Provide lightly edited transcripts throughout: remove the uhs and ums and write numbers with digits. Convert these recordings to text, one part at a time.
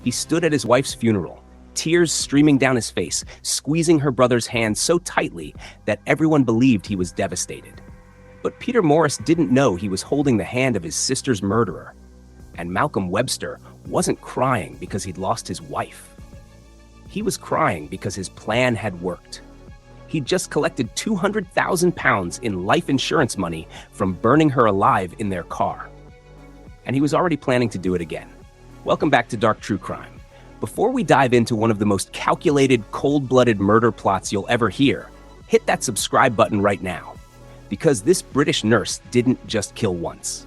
He stood at his wife's funeral, tears streaming down his face, squeezing her brother's hand so tightly that everyone believed he was devastated. But Peter Morris didn't know he was holding the hand of his sister's murderer. And Malcolm Webster wasn't crying because he'd lost his wife. He was crying because his plan had worked. He'd just collected £200,000 in life insurance money from burning her alive in their car. And he was already planning to do it again. Welcome back to Dark True Crime. Before we dive into one of the most calculated, cold-blooded murder plots you'll ever hear, hit that subscribe button right now. Because this British nurse didn't just kill once.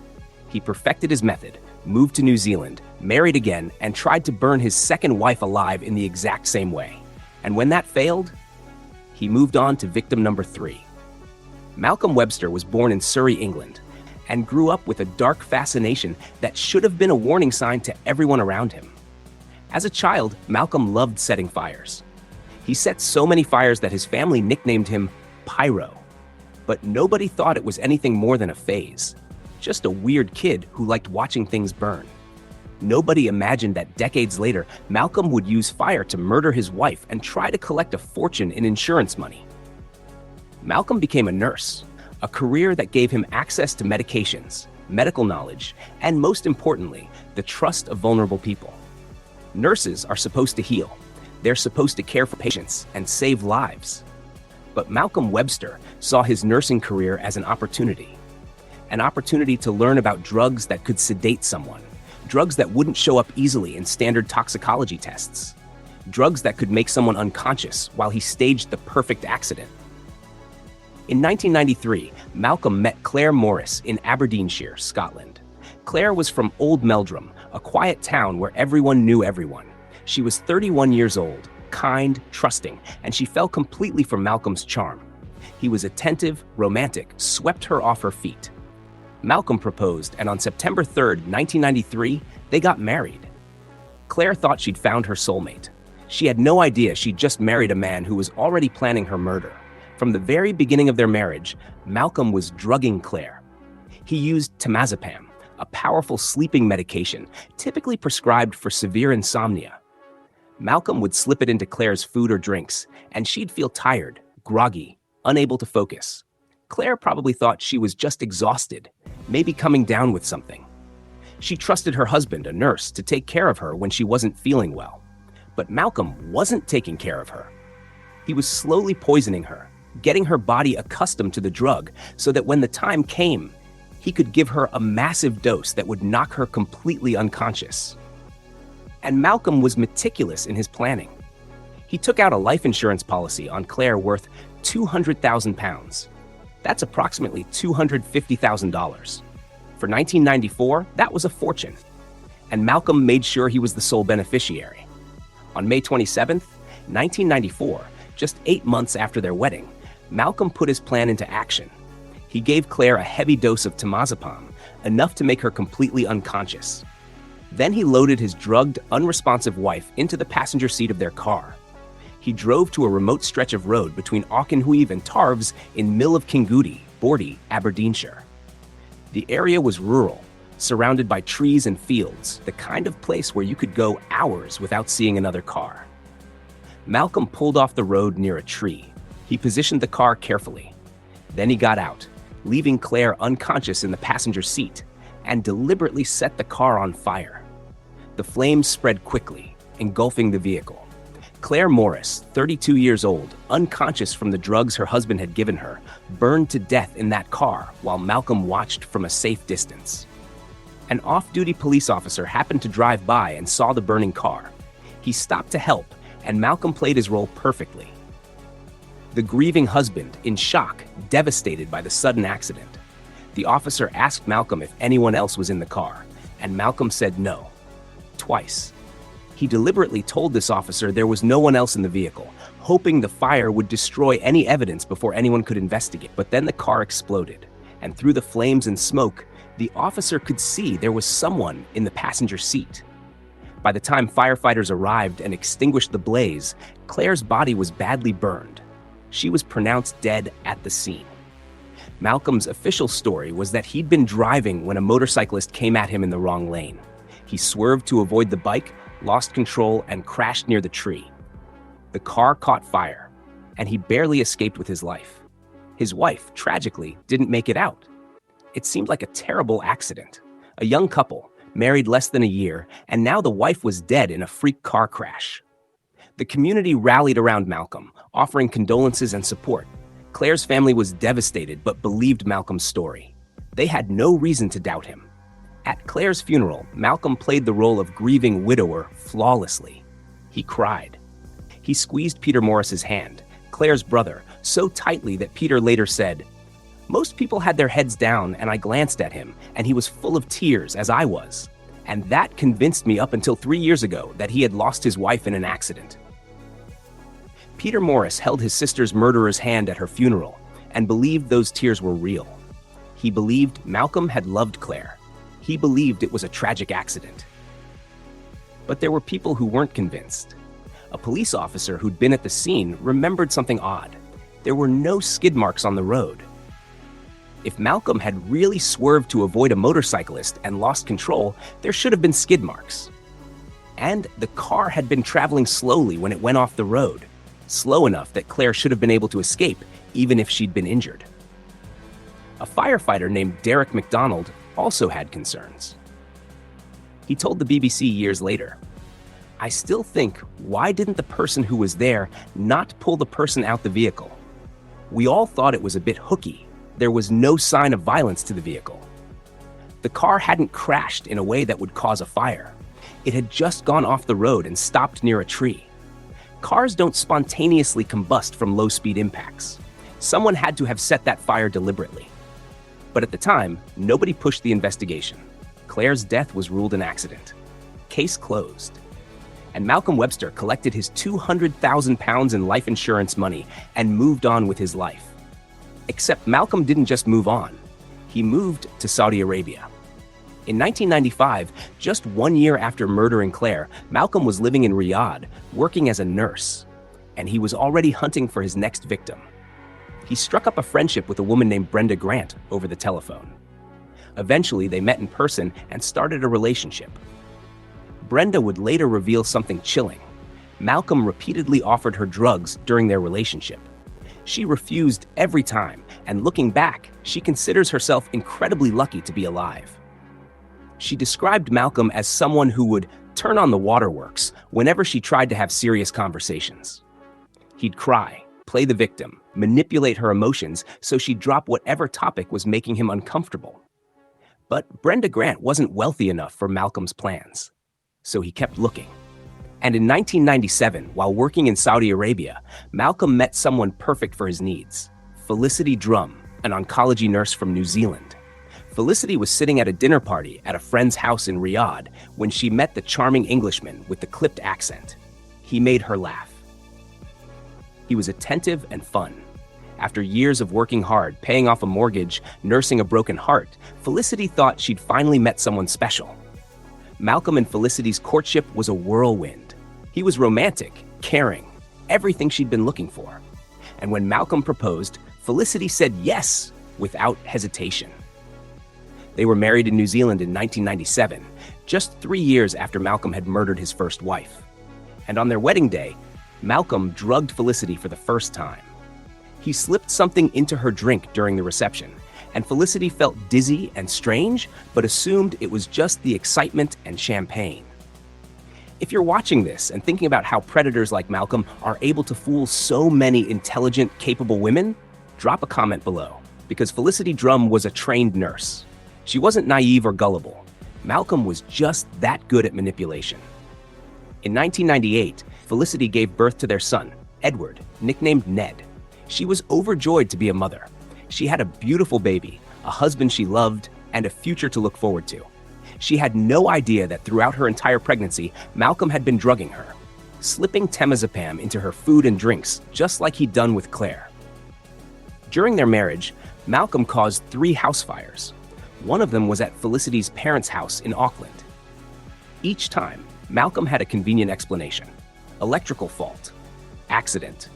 He perfected his method, moved to New Zealand, married again, and tried to burn his second wife alive in the exact same way. And when that failed, he moved on to victim number 3. Malcolm Webster was born in Surrey, England, and grew up with a dark fascination that should have been a warning sign to everyone around him. As a child, Malcolm loved setting fires. He set so many fires that his family nicknamed him Pyro. But nobody thought it was anything more than a phase. Just a weird kid who liked watching things burn. Nobody imagined that decades later, Malcolm would use fire to murder his wife and try to collect a fortune in insurance money. Malcolm became a nurse, a career that gave him access to medications, medical knowledge, and most importantly, the trust of vulnerable people. Nurses are supposed to heal. They're supposed to care for patients and save lives. But Malcolm Webster saw his nursing career as an opportunity to learn about drugs that could sedate someone, drugs that wouldn't show up easily in standard toxicology tests, drugs that could make someone unconscious while he staged the perfect accident. In 1993, Malcolm met Clare Morris in Aberdeenshire, Scotland. Clare was from Old Meldrum, a quiet town where everyone knew everyone. She was 31 years old, kind, trusting, and she fell completely for Malcolm's charm. He was attentive, romantic, swept her off her feet. Malcolm proposed, and on September 3, 1993, they got married. Clare thought she'd found her soulmate. She had no idea she'd just married a man who was already planning her murder. From the very beginning of their marriage, Malcolm was drugging Clare. He used temazepam, a powerful sleeping medication typically prescribed for severe insomnia. Malcolm would slip it into Clare's food or drinks, and she'd feel tired, groggy, unable to focus. Clare probably thought she was just exhausted, maybe coming down with something. She trusted her husband, a nurse, to take care of her when she wasn't feeling well. But Malcolm wasn't taking care of her. He was slowly poisoning her, getting her body accustomed to the drug so that when the time came, he could give her a massive dose that would knock her completely unconscious. And Malcolm was meticulous in his planning. He took out a life insurance policy on Clare worth £200,000. That's approximately $250,000. For 1994, that was a fortune. And Malcolm made sure he was the sole beneficiary. On May 27, 1994, just 8 months after their wedding, Malcolm put his plan into action. He gave Clare a heavy dose of temazepam, enough to make her completely unconscious. Then he loaded his drugged, unresponsive wife into the passenger seat of their car. He drove to a remote stretch of road between Auchenhuive and Tarves in Mill of Kingoody, Bordy, Aberdeenshire. The area was rural, surrounded by trees and fields, the kind of place where you could go hours without seeing another car. Malcolm pulled off the road near a tree. He positioned the car carefully. Then he got out, leaving Clare unconscious in the passenger seat, and deliberately set the car on fire. The flames spread quickly, engulfing the vehicle. Clare Morris, 32 years old, unconscious from the drugs her husband had given her, burned to death in that car while Malcolm watched from a safe distance. An off-duty police officer happened to drive by and saw the burning car. He stopped to help, and Malcolm played his role perfectly. The grieving husband, in shock, devastated by the sudden accident. The officer asked Malcolm if anyone else was in the car, and Malcolm said no. Twice. He deliberately told this officer there was no one else in the vehicle, hoping the fire would destroy any evidence before anyone could investigate. But then the car exploded, and through the flames and smoke, the officer could see there was someone in the passenger seat. By the time firefighters arrived and extinguished the blaze, Clare's body was badly burned. She was pronounced dead at the scene. Malcolm's official story was that he'd been driving when a motorcyclist came at him in the wrong lane. He swerved to avoid the bike, lost control, and crashed near the tree. The car caught fire, and he barely escaped with his life. His wife, tragically, didn't make it out. It seemed like a terrible accident. A young couple, married less than a year, and now the wife was dead in a freak car crash. The community rallied around Malcolm, offering condolences and support. Clare's family was devastated but believed Malcolm's story. They had no reason to doubt him. At Clare's funeral, Malcolm played the role of grieving widower flawlessly. He cried. He squeezed Peter Morris's hand, Clare's brother, so tightly that Peter later said, "Most people had their heads down and I glanced at him, and he was full of tears, as I was. And that convinced me up until 3 years ago that he had lost his wife in an accident." Peter Morris held his sister's murderer's hand at her funeral and believed those tears were real. He believed Malcolm had loved Clare. He believed it was a tragic accident. But there were people who weren't convinced. A police officer who'd been at the scene remembered something odd. There were no skid marks on the road. If Malcolm had really swerved to avoid a motorcyclist and lost control, there should have been skid marks. And the car had been traveling slowly when it went off the road, slow enough that Clare should have been able to escape, even if she'd been injured. A firefighter named Derek MacDonald also had concerns. He told the BBC years later, "I still think, why didn't the person who was there not pull the person out the vehicle? We all thought it was a bit hooky. There was no sign of violence to the vehicle. The car hadn't crashed in a way that would cause a fire. It had just gone off the road and stopped near a tree. Cars don't spontaneously combust from low-speed impacts. Someone had to have set that fire deliberately." But at the time, nobody pushed the investigation. Clare's death was ruled an accident. Case closed. And Malcolm Webster collected his £200,000 in life insurance money and moved on with his life. Except Malcolm didn't just move on. He moved to Saudi Arabia. In 1995, just 1 year after murdering Clare, Malcolm was living in Riyadh, working as a nurse, and he was already hunting for his next victim. He struck up a friendship with a woman named Brenda Grant over the telephone. Eventually, they met in person and started a relationship. Brenda would later reveal something chilling. Malcolm repeatedly offered her drugs during their relationship. She refused every time, and looking back, she considers herself incredibly lucky to be alive. She described Malcolm as someone who would turn on the waterworks whenever she tried to have serious conversations. He'd cry, play the victim, manipulate her emotions so she'd drop whatever topic was making him uncomfortable. But Brenda Grant wasn't wealthy enough for Malcolm's plans, so he kept looking. And in 1997, while working in Saudi Arabia, Malcolm met someone perfect for his needs, Felicity Drum, an oncology nurse from New Zealand. Felicity was sitting at a dinner party at a friend's house in Riyadh when she met the charming Englishman with the clipped accent. He made her laugh. He was attentive and fun. After years of working hard, paying off a mortgage, nursing a broken heart, Felicity thought she'd finally met someone special. Malcolm and Felicity's courtship was a whirlwind. He was romantic, caring, everything she'd been looking for. And when Malcolm proposed, Felicity said yes without hesitation. They were married in New Zealand in 1997, just 3 years after Malcolm had murdered his first wife. And on their wedding day, Malcolm drugged Felicity for the first time. He slipped something into her drink during the reception, and Felicity felt dizzy and strange, but assumed it was just the excitement and champagne. If you're watching this and thinking about how predators like Malcolm are able to fool so many intelligent, capable women, drop a comment below, because Felicity Drum was a trained nurse. She wasn't naive or gullible. Malcolm was just that good at manipulation. In 1998, Felicity gave birth to their son, Edward, nicknamed Ned. She was overjoyed to be a mother. She had a beautiful baby, a husband she loved, and a future to look forward to. She had no idea that throughout her entire pregnancy, Malcolm had been drugging her, slipping temazepam into her food and drinks, just like he'd done with Clare. During their marriage, Malcolm caused 3 house fires. One of them was at Felicity's parents' house in Auckland. Each time, Malcolm had a convenient explanation: electrical fault, accident,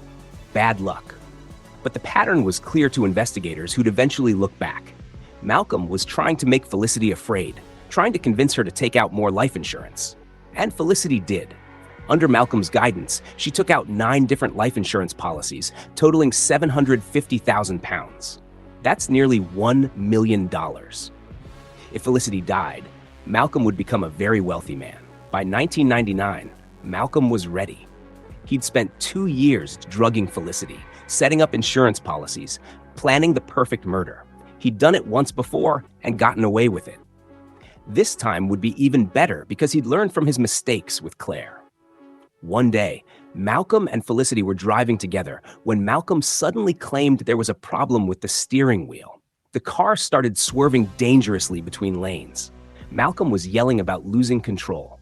bad luck. But the pattern was clear to investigators who'd eventually look back. Malcolm was trying to make Felicity afraid, trying to convince her to take out more life insurance. And Felicity did. Under Malcolm's guidance, she took out 9 different life insurance policies, totaling £750,000. That's nearly $1 million. If Felicity died, Malcolm would become a very wealthy man. By 1999, Malcolm was ready. He'd spent 2 years drugging Felicity, setting up insurance policies, planning the perfect murder. He'd done it once before and gotten away with it. This time would be even better because he'd learned from his mistakes with Clare. One day, Malcolm and Felicity were driving together when Malcolm suddenly claimed there was a problem with the steering wheel. The car started swerving dangerously between lanes. Malcolm was yelling about losing control.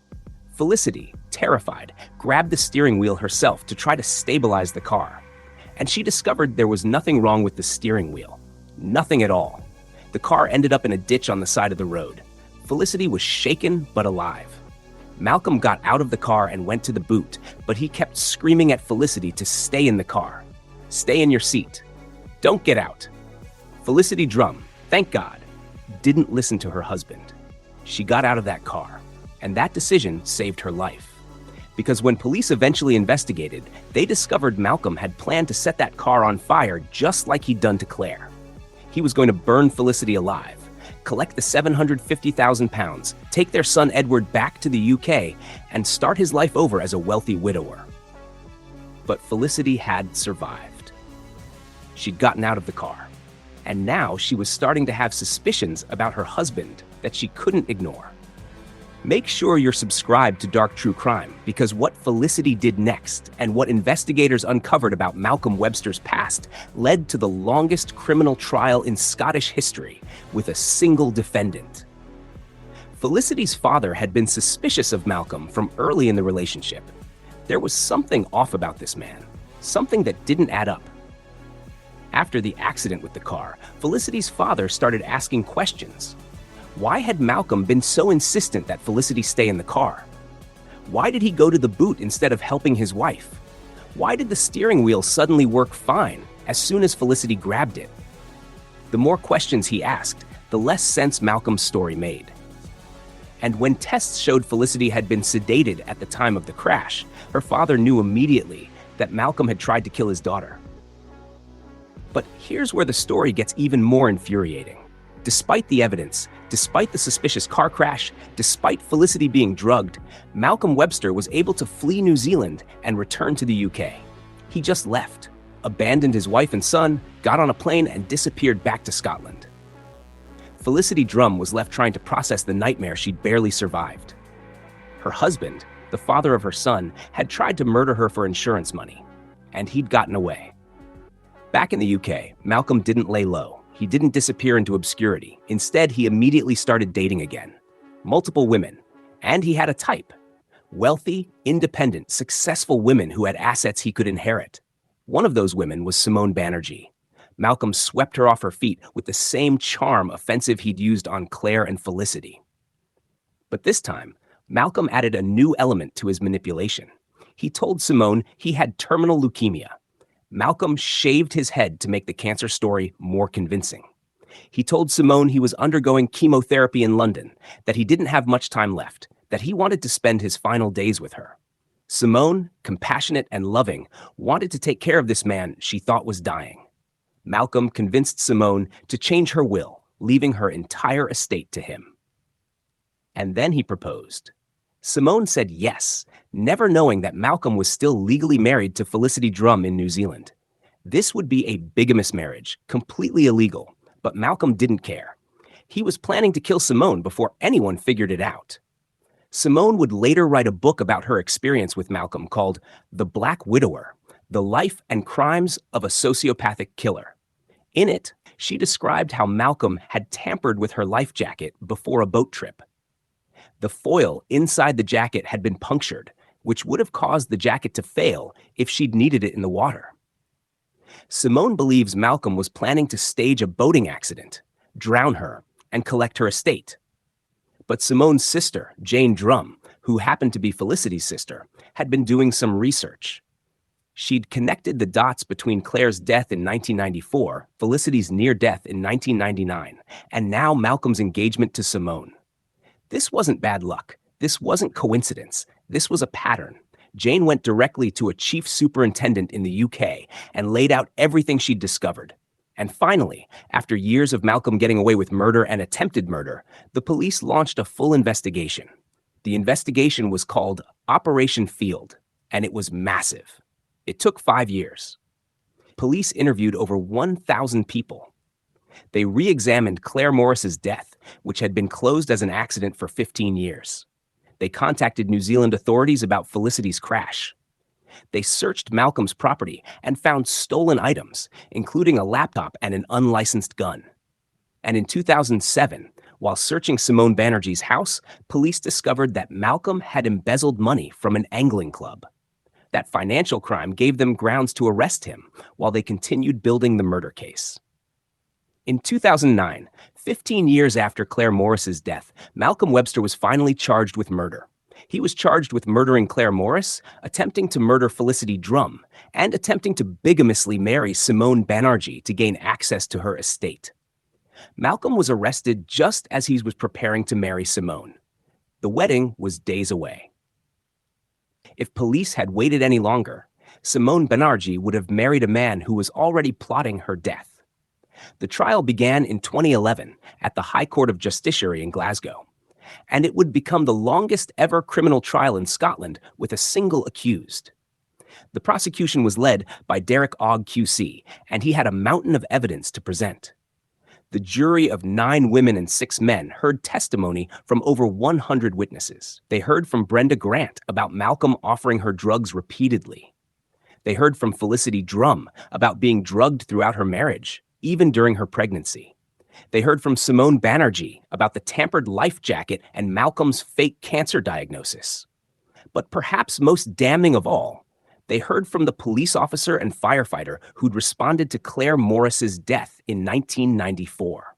Felicity, terrified, grabbed the steering wheel herself to try to stabilize the car. And she discovered there was nothing wrong with the steering wheel. Nothing at all. The car ended up in a ditch on the side of the road. Felicity was shaken but alive. Malcolm got out of the car and went to the boot, but he kept screaming at Felicity to stay in the car. Stay in your seat. Don't get out. Felicity Drum, thank God, didn't listen to her husband. She got out of that car, and that decision saved her life. Because when police eventually investigated, they discovered Malcolm had planned to set that car on fire just like he'd done to Clare. He was going to burn Felicity alive, collect the £750,000, take their son Edward back to the UK, and start his life over as a wealthy widower. But Felicity had survived. She'd gotten out of the car, and now she was starting to have suspicions about her husband that she couldn't ignore. Make sure you're subscribed to Dark True Crime, because what Felicity did next and what investigators uncovered about Malcolm Webster's past led to the longest criminal trial in Scottish history, with a single defendant. Felicity's father had been suspicious of Malcolm from early in the relationship. There was something off about this man, something that didn't add up. After the accident with the car, Felicity's father started asking questions. Why had Malcolm been so insistent that Felicity stay in the car? Why did he go to the boot instead of helping his wife? Why did the steering wheel suddenly work fine as soon as Felicity grabbed it? The more questions he asked, the less sense Malcolm's story made. And when tests showed Felicity had been sedated at the time of the crash, her father knew immediately that Malcolm had tried to kill his daughter. But here's where the story gets even more infuriating. Despite the evidence, despite the suspicious car crash, despite Felicity being drugged, Malcolm Webster was able to flee New Zealand and return to the UK. He just left, abandoned his wife and son, got on a plane and disappeared back to Scotland. Felicity Drum was left trying to process the nightmare she'd barely survived. Her husband, the father of her son, had tried to murder her for insurance money, and he'd gotten away. Back in the UK, Malcolm didn't lay low. He didn't disappear into obscurity. Instead, he immediately started dating again. Multiple women. And he had a type. Wealthy, independent, successful women who had assets he could inherit. One of those women was Simone Banerjee. Malcolm swept her off her feet with the same charm offensive he'd used on Clare and Felicity. But this time, Malcolm added a new element to his manipulation. He told Simone he had terminal leukemia. Malcolm shaved his head to make the cancer story more convincing. He told Simone he was undergoing chemotherapy in London, that he didn't have much time left, that he wanted to spend his final days with her. Simone, compassionate and loving, wanted to take care of this man she thought was dying. Malcolm convinced Simone to change her will, leaving her entire estate to him. And then he proposed. Simone said yes, never knowing that Malcolm was still legally married to Felicity Drum in New Zealand. This would be a bigamous marriage, completely illegal, but Malcolm didn't care. He was planning to kill Simone before anyone figured it out. Simone would later write a book about her experience with Malcolm called The Black Widower: The Life and Crimes of a Sociopathic Killer. In it, she described how Malcolm had tampered with her life jacket before a boat trip. The foil inside the jacket had been punctured, which would have caused the jacket to fail if she'd needed it in the water. Simone believes Malcolm was planning to stage a boating accident, drown her, and collect her estate. But Simone's sister, Jane Drum, who happened to be Felicity's sister, had been doing some research. She'd connected the dots between Clare's death in 1994, Felicity's near death in 1999, and now Malcolm's engagement to Simone. This wasn't bad luck. This wasn't coincidence. This was a pattern. Jane went directly to a chief superintendent in the UK and laid out everything she'd discovered. And finally, after years of Malcolm getting away with murder and attempted murder, the police launched a full investigation. The investigation was called Operation Field, and it was massive. It took 5 years. Police interviewed over 1,000 people. They re-examined Clare Morris's death, which had been closed as an accident for 15 years. They contacted New Zealand authorities about Felicity's crash. They searched Malcolm's property and found stolen items, including a laptop and an unlicensed gun. And in 2007, while searching Simone Banerjee's house, police discovered that Malcolm had embezzled money from an angling club. That financial crime gave them grounds to arrest him while they continued building the murder case. In 2009, 15 years after Clare Morris's death, Malcolm Webster was finally charged with murder. He was charged with murdering Clare Morris, attempting to murder Felicity Drum, and attempting to bigamously marry Simone Banerjee to gain access to her estate. Malcolm was arrested just as he was preparing to marry Simone. The wedding was days away. If police had waited any longer, Simone Banerjee would have married a man who was already plotting her death. The trial began in 2011 at the High Court of Justiciary in Glasgow, and it would become the longest ever criminal trial in Scotland with a single accused. The prosecution was led by Derek Ogg QC, and he had a mountain of evidence to present. The jury of 9 women and 6 men heard testimony from over 100 witnesses. They heard from Brenda Grant about Malcolm offering her drugs repeatedly. They heard from Felicity Drum about being drugged throughout her marriage, even during her pregnancy. They heard from Simone Banerjee about the tampered life jacket and Malcolm's fake cancer diagnosis. But perhaps most damning of all, they heard from the police officer and firefighter who'd responded to Clare Morris's death in 1994.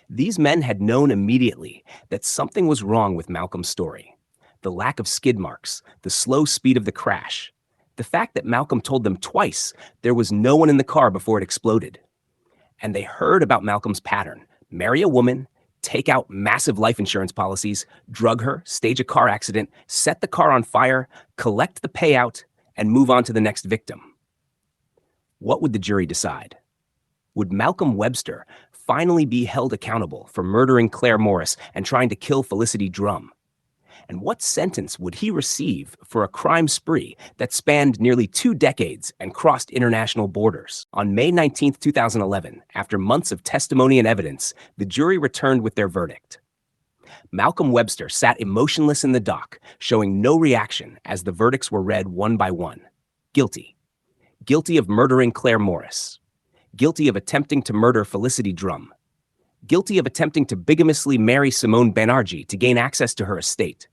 These men had known immediately that something was wrong with Malcolm's story. The lack of skid marks, the slow speed of the crash, the fact that Malcolm told them twice there was no one in the car before it exploded. And they heard about Malcolm's pattern: marry a woman, take out massive life insurance policies, drug her, stage a car accident, set the car on fire, collect the payout, and move on to the next victim. What would the jury decide? Would Malcolm Webster finally be held accountable for murdering Clare Morris and trying to kill Felicity Drum? And what sentence would he receive for a crime spree that spanned nearly 2 decades and crossed international borders? On May 19, 2011, after months of testimony and evidence, the jury returned with their verdict. Malcolm Webster sat emotionless in the dock, showing no reaction as the verdicts were read one by one. Guilty. Guilty of murdering Clare Morris. Guilty of attempting to murder Felicity Drum. Guilty of attempting to bigamously marry Simone Banerjee to gain access to her estate.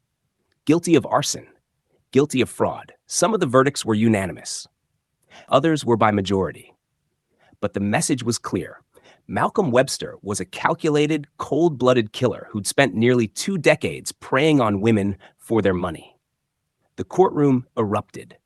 Guilty of arson. Guilty of fraud. Some of the verdicts were unanimous. Others were by majority. But the message was clear. Malcolm Webster was a calculated, cold-blooded killer who'd spent nearly 2 decades preying on women for their money. The courtroom erupted.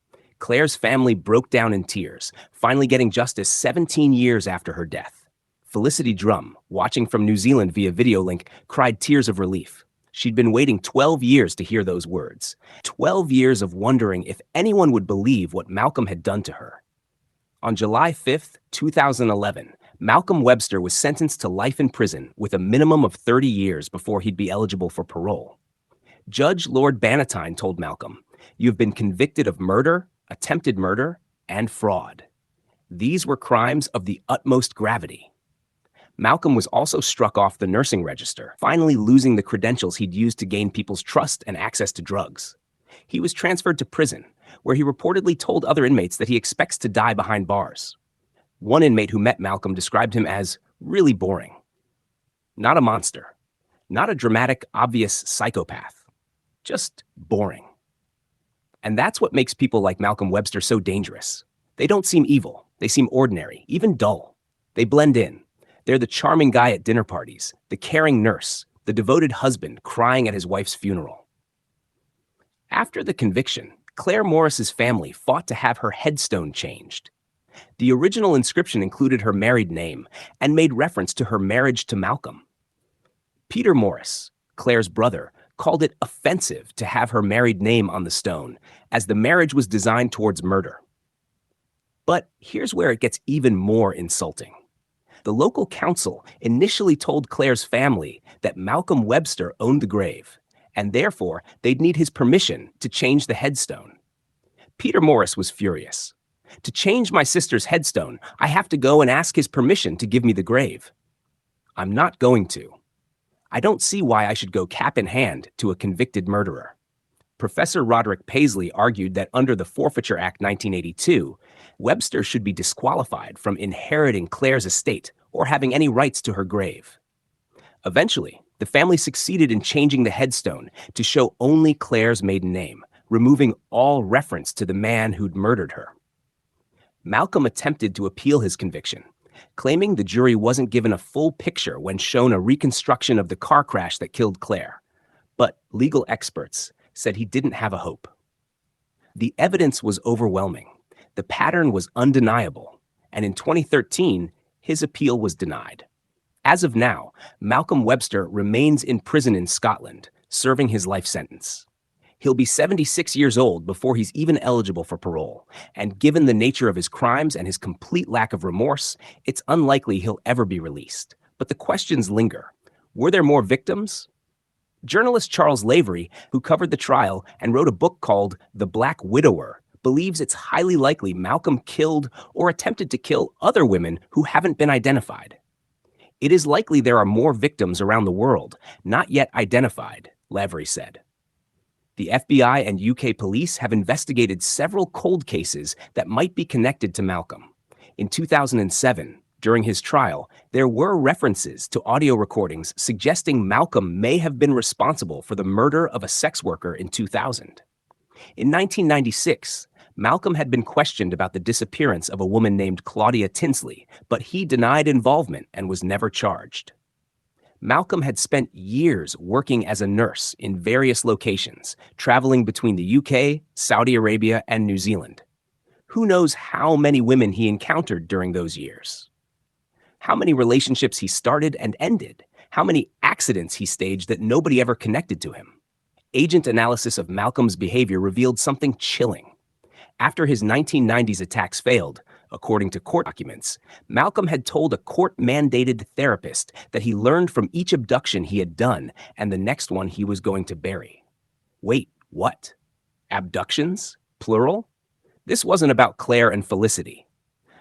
Clare's family broke down in tears, finally getting justice 17 years after her death. Felicity Drum, watching from New Zealand via video link, cried tears of relief. She'd been waiting 12 years to hear those words. 12 years of wondering if anyone would believe what Malcolm had done to her. On July 5, 2011, Malcolm Webster was sentenced to life in prison with a minimum of 30 years before he'd be eligible for parole. Judge Lord Bannatyne told Malcolm, "You've been convicted of murder, attempted murder, and fraud. These were crimes of the utmost gravity." Malcolm was also struck off the nursing register, finally losing the credentials he'd used to gain people's trust and access to drugs. He was transferred to prison, where he reportedly told other inmates that he expects to die behind bars. One inmate who met Malcolm described him as really boring. Not a monster. Not a dramatic, obvious psychopath. Just boring. And that's what makes people like Malcolm Webster so dangerous. They don't seem evil. They seem ordinary, even dull. They blend in. They're the charming guy at dinner parties, the caring nurse, the devoted husband crying at his wife's funeral. After the conviction, Clare Morris's family fought to have her headstone changed. The original inscription included her married name and made reference to her marriage to Malcolm. Peter Morris, Clare's brother, called it offensive to have her married name on the stone, as the marriage was designed towards murder. But here's where it gets even more insulting. The local council initially told Clare's family that Malcolm Webster owned the grave, and therefore they'd need his permission to change the headstone. Peter Morris was furious. To change my sister's headstone, I have to go and ask his permission to give me the grave. I'm not going to. I don't see why I should go cap in hand to a convicted murderer. Professor Roderick Paisley argued that under the Forfeiture Act 1982, Webster should be disqualified from inheriting Clare's estate or having any rights to her grave. Eventually, the family succeeded in changing the headstone to show only Clare's maiden name, removing all reference to the man who'd murdered her. Malcolm attempted to appeal his conviction, claiming the jury wasn't given a full picture when shown a reconstruction of the car crash that killed Clare. But legal experts said he didn't have a hope. The evidence was overwhelming. The pattern was undeniable, and in 2013, his appeal was denied. As of now, Malcolm Webster remains in prison in Scotland, serving his life sentence. He'll be 76 years old before he's even eligible for parole, and given the nature of his crimes and his complete lack of remorse, it's unlikely he'll ever be released. But the questions linger. Were there more victims? Journalist Charles Lavery, who covered the trial and wrote a book called The Black Widower, believes it's highly likely Malcolm killed or attempted to kill other women who haven't been identified. It is likely there are more victims around the world, not yet identified, Lavery said. The FBI and UK police have investigated several cold cases that might be connected to Malcolm. In 2007, during his trial, there were references to audio recordings suggesting Malcolm may have been responsible for the murder of a sex worker in 2000. In 1996, Malcolm had been questioned about the disappearance of a woman named Claudia Tinsley, but he denied involvement and was never charged. Malcolm had spent years working as a nurse in various locations, traveling between the UK, Saudi Arabia, and New Zealand. Who knows how many women he encountered during those years? How many relationships he started and ended? How many accidents he staged that nobody ever connected to him? Agent analysis of Malcolm's behavior revealed something chilling. After his 1990s attacks failed, according to court documents, Malcolm had told a court-mandated therapist that he learned from each abduction he had done and the next one he was going to bury. Wait, what? Abductions? Plural? This wasn't about Clare and Felicity.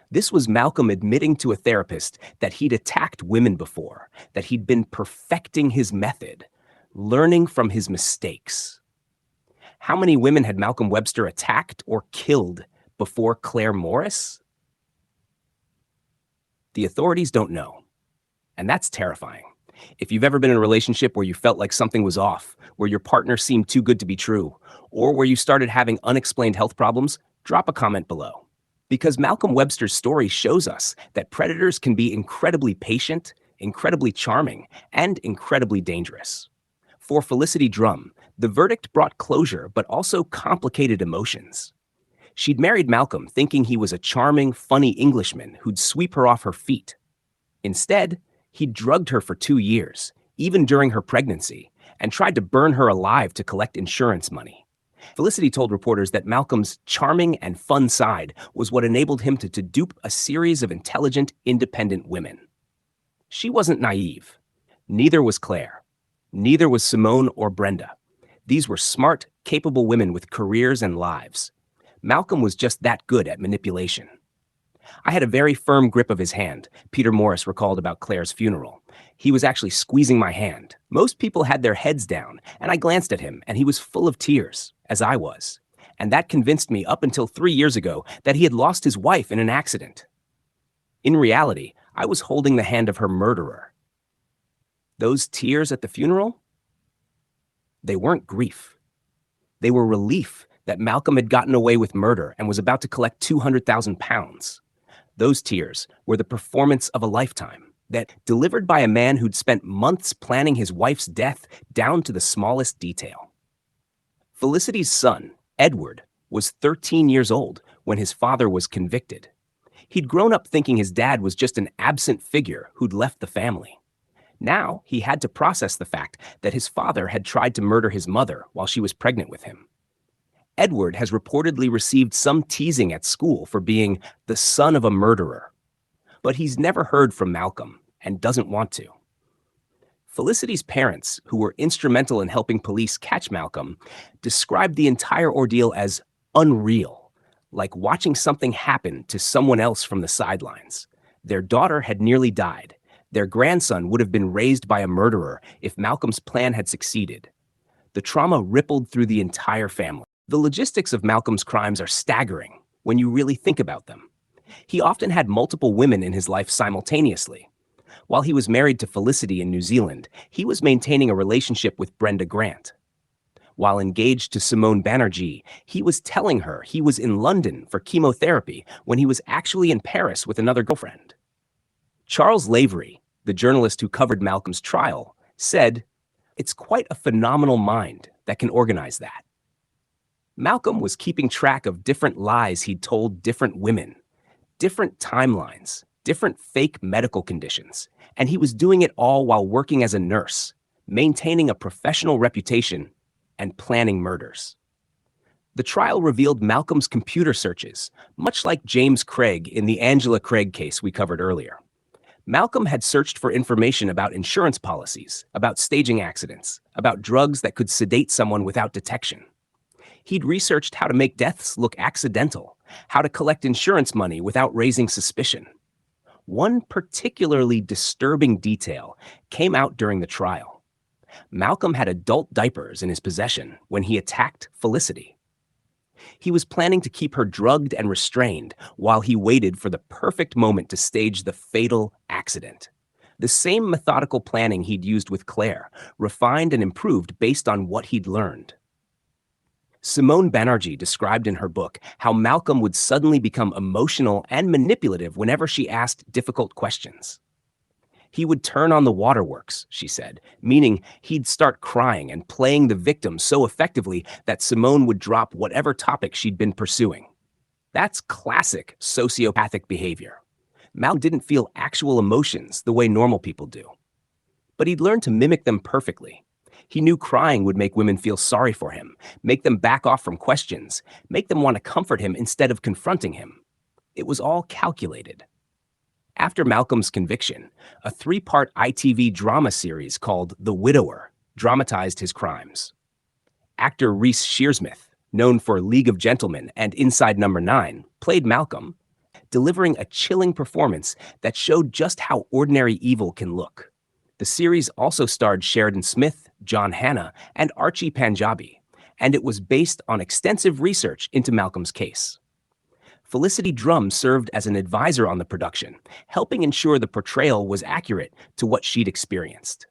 This was Malcolm admitting to a therapist that he'd attacked women before, that he'd been perfecting his method, learning from his mistakes. How many women had Malcolm Webster attacked or killed before Clare Morris? The authorities don't know, and that's terrifying. If you've ever been in a relationship where you felt like something was off, where your partner seemed too good to be true, or where you started having unexplained health problems, drop a comment below. Because Malcolm Webster's story shows us that predators can be incredibly patient, incredibly charming, and incredibly dangerous. For Felicity Drum, the verdict brought closure but also complicated emotions. She'd married Malcolm thinking he was a charming, funny Englishman who'd sweep her off her feet. Instead, he'd drugged her for 2 years, even during her pregnancy, and tried to burn her alive to collect insurance money. Felicity told reporters that Malcolm's charming and fun side was what enabled him to dupe a series of intelligent, independent women. She wasn't naive. Neither was Clare. Neither was Simone or Brenda. These were smart, capable women with careers and lives. Malcolm was just that good at manipulation. I had a very firm grip of his hand, Peter Morris recalled about Clare's funeral. He was actually squeezing my hand. Most people had their heads down, and I glanced at him, and he was full of tears, as I was. And that convinced me up until 3 years ago that he had lost his wife in an accident. In reality, I was holding the hand of her murderer. Those tears at the funeral? They weren't grief. They were relief that Malcolm had gotten away with murder and was about to collect £200,000. Those tears were the performance of a lifetime, that delivered by a man who'd spent months planning his wife's death down to the smallest detail. Felicity's son, Edward, was 13 years old when his father was convicted. He'd grown up thinking his dad was just an absent figure who'd left the family. Now he had to process the fact that his father had tried to murder his mother while she was pregnant with him. Edward has reportedly received some teasing at school for being the son of a murderer, but he's never heard from Malcolm and doesn't want to. Felicity's parents, who were instrumental in helping police catch Malcolm, described the entire ordeal as unreal, like watching something happen to someone else from the sidelines. Their daughter had nearly died. Their grandson would have been raised by a murderer if Malcolm's plan had succeeded. The trauma rippled through the entire family. The logistics of Malcolm's crimes are staggering when you really think about them. He often had multiple women in his life simultaneously. While he was married to Felicity in New Zealand, he was maintaining a relationship with Brenda Grant. While engaged to Simone Banerjee, he was telling her he was in London for chemotherapy when he was actually in Paris with another girlfriend. Charles Lavery, the journalist who covered Malcolm's trial, said, "It's quite a phenomenal mind that can organize that." Malcolm was keeping track of different lies he'd told different women, different timelines, different fake medical conditions, and he was doing it all while working as a nurse, maintaining a professional reputation, and planning murders. The trial revealed Malcolm's computer searches, much like James Craig in the Angela Craig case we covered earlier. Malcolm had searched for information about insurance policies, about staging accidents, about drugs that could sedate someone without detection. He'd researched how to make deaths look accidental, how to collect insurance money without raising suspicion. One particularly disturbing detail came out during the trial. Malcolm had adult diapers in his possession when he attacked Felicity. He was planning to keep her drugged and restrained while he waited for the perfect moment to stage the fatal accident. The same methodical planning he'd used with Clare, refined and improved based on what he'd learned. Simone Banerjee described in her book how Malcolm would suddenly become emotional and manipulative whenever she asked difficult questions. He would turn on the waterworks, she said, meaning he'd start crying and playing the victim so effectively that Simone would drop whatever topic she'd been pursuing. That's classic sociopathic behavior. Malcolm didn't feel actual emotions the way normal people do, but he'd learned to mimic them perfectly. He knew crying would make women feel sorry for him, make them back off from questions, make them want to comfort him instead of confronting him. It was all calculated. After Malcolm's conviction, a 3-part ITV drama series called The Widower dramatized his crimes. Actor Reese Shearsmith, known for League of Gentlemen and Inside Number 9, played Malcolm, delivering a chilling performance that showed just how ordinary evil can look. The series also starred Sheridan Smith, John Hannah, and Archie Panjabi, and it was based on extensive research into Malcolm's case. Felicity Drum served as an advisor on the production, helping ensure the portrayal was accurate to what she'd experienced.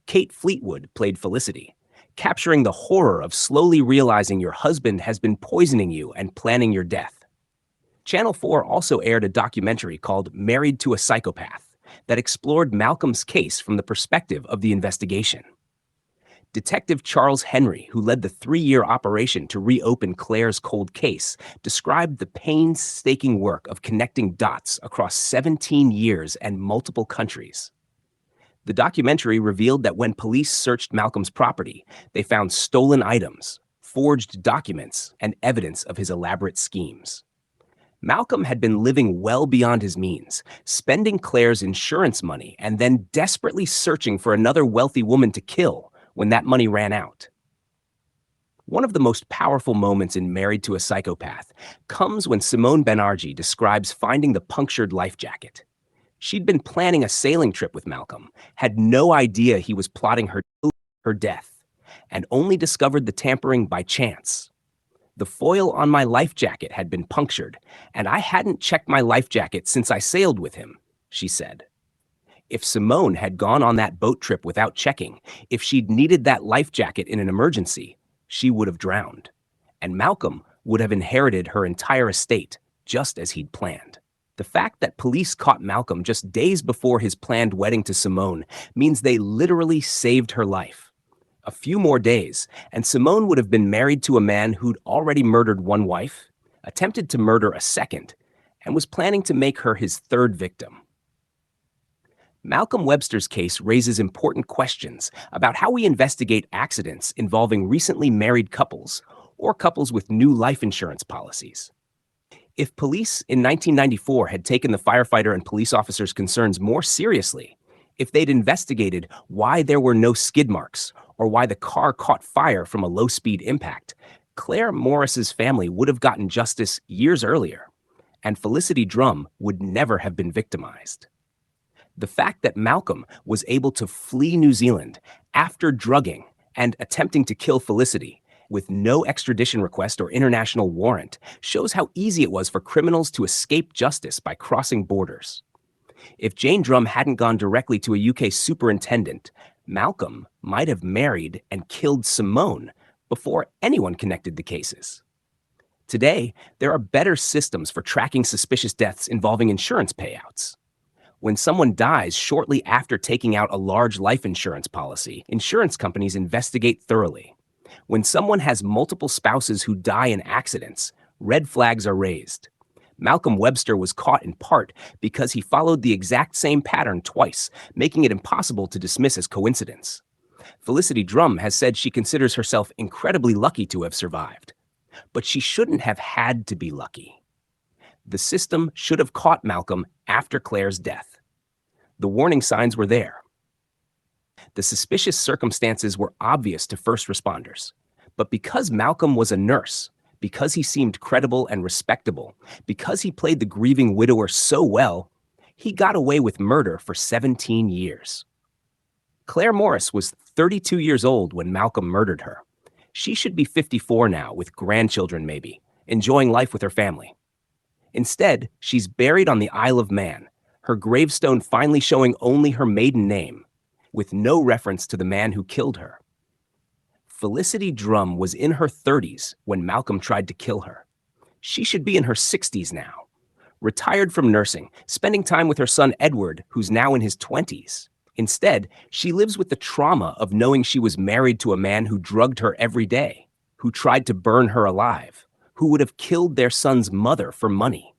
Kate Fleetwood played Felicity, capturing the horror of slowly realizing your husband has been poisoning you and planning your death. Channel 4 also aired a documentary called Married to a Psychopath that explored Malcolm's case from the perspective of the investigation. Detective Charles Henry, who led the 3-year operation to reopen Clare's cold case, described the painstaking work of connecting dots across 17 years and multiple countries. The documentary revealed that when police searched Malcolm's property, they found stolen items, forged documents, and evidence of his elaborate schemes. Malcolm had been living well beyond his means, spending Clare's insurance money and then desperately searching for another wealthy woman to kill when that money ran out. One of the most powerful moments in Married to a Psychopath comes when Simone Banerjee describes finding the punctured life jacket. She'd been planning a sailing trip with Malcolm, had no idea he was plotting her death, and only discovered the tampering by chance. The foil on my life jacket had been punctured, and I hadn't checked my life jacket since I sailed with him, she said. If Simone had gone on that boat trip without checking, if she'd needed that life jacket in an emergency, she would have drowned, and Malcolm would have inherited her entire estate, just as he'd planned. The fact that police caught Malcolm just days before his planned wedding to Simone means they literally saved her life. A few more days, and Simone would have been married to a man who'd already murdered one wife, attempted to murder a second, and was planning to make her his third victim. Malcolm Webster's case raises important questions about how we investigate accidents involving recently married couples or couples with new life insurance policies. If police in 1994 had taken the firefighter and police officer's concerns more seriously, if they'd investigated why there were no skid marks or why the car caught fire from a low-speed impact, Clare Morris's family would have gotten justice years earlier, and Felicity Drum would never have been victimized. The fact that Malcolm was able to flee New Zealand after drugging and attempting to kill Felicity with no extradition request or international warrant shows how easy it was for criminals to escape justice by crossing borders. If Jane Drum hadn't gone directly to a UK superintendent, Malcolm might have married and killed Simone before anyone connected the cases. Today, there are better systems for tracking suspicious deaths involving insurance payouts. When someone dies shortly after taking out a large life insurance policy, insurance companies investigate thoroughly. When someone has multiple spouses who die in accidents, red flags are raised. Malcolm Webster was caught in part because he followed the exact same pattern twice, making it impossible to dismiss as coincidence. Felicity Drum has said she considers herself incredibly lucky to have survived. But she shouldn't have had to be lucky. The system should have caught Malcolm after Clare's death. The warning signs were there. The suspicious circumstances were obvious to first responders. But because Malcolm was a nurse, because he seemed credible and respectable, because he played the grieving widower so well, he got away with murder for 17 years. Clare Morris was 32 years old when Malcolm murdered her. She should be 54 now, with grandchildren maybe, enjoying life with her family. Instead, she's buried on the Isle of Man, her gravestone finally showing only her maiden name, with no reference to the man who killed her. Felicity Drum was in her 30s when Malcolm tried to kill her. She should be in her 60s now, retired from nursing, spending time with her son Edward, who's now in his 20s. Instead, she lives with the trauma of knowing she was married to a man who drugged her every day, who tried to burn her alive, who would have killed their son's mother for money.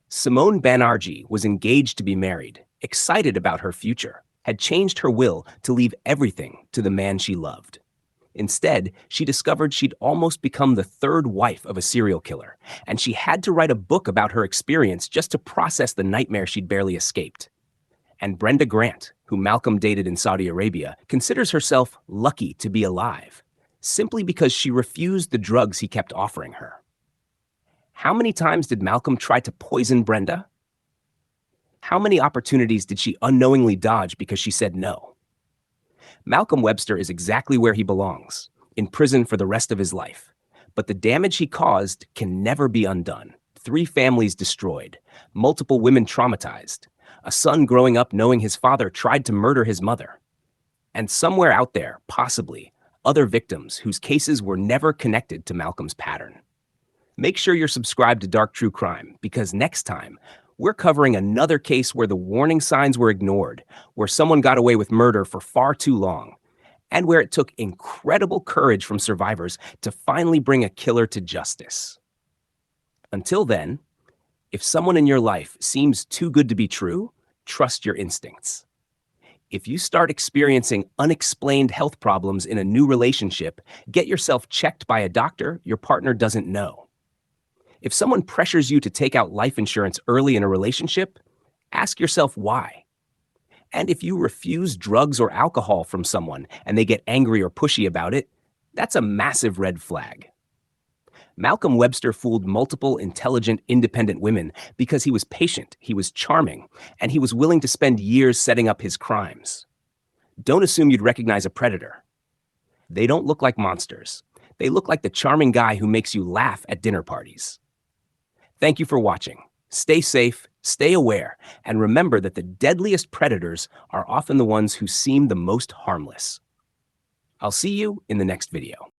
Simone Banerjee was engaged to be married, excited about her future, had changed her will to leave everything to the man she loved. Instead, she discovered she'd almost become the third wife of a serial killer, and she had to write a book about her experience just to process the nightmare she'd barely escaped. And Brenda Grant, who Malcolm dated in Saudi Arabia, considers herself lucky to be alive, simply because she refused the drugs he kept offering her. How many times did Malcolm try to poison Brenda? How many opportunities did she unknowingly dodge because she said no? Malcolm Webster is exactly where he belongs, in prison for the rest of his life. But the damage he caused can never be undone. 3 families destroyed, multiple women traumatized, a son growing up knowing his father tried to murder his mother. And somewhere out there, possibly, other victims whose cases were never connected to Malcolm's pattern. Make sure you're subscribed to Dark True Crime, because next time, we're covering another case where the warning signs were ignored, where someone got away with murder for far too long, and where it took incredible courage from survivors to finally bring a killer to justice. Until then, if someone in your life seems too good to be true, trust your instincts. If you start experiencing unexplained health problems in a new relationship, get yourself checked by a doctor your partner doesn't know. If someone pressures you to take out life insurance early in a relationship, ask yourself why. And if you refuse drugs or alcohol from someone and they get angry or pushy about it, that's a massive red flag. Malcolm Webster fooled multiple intelligent, independent women because he was patient, he was charming, and he was willing to spend years setting up his crimes. Don't assume you'd recognize a predator. They don't look like monsters. They look like the charming guy who makes you laugh at dinner parties. Thank you for watching. Stay safe, stay aware, and remember that the deadliest predators are often the ones who seem the most harmless. I'll see you in the next video.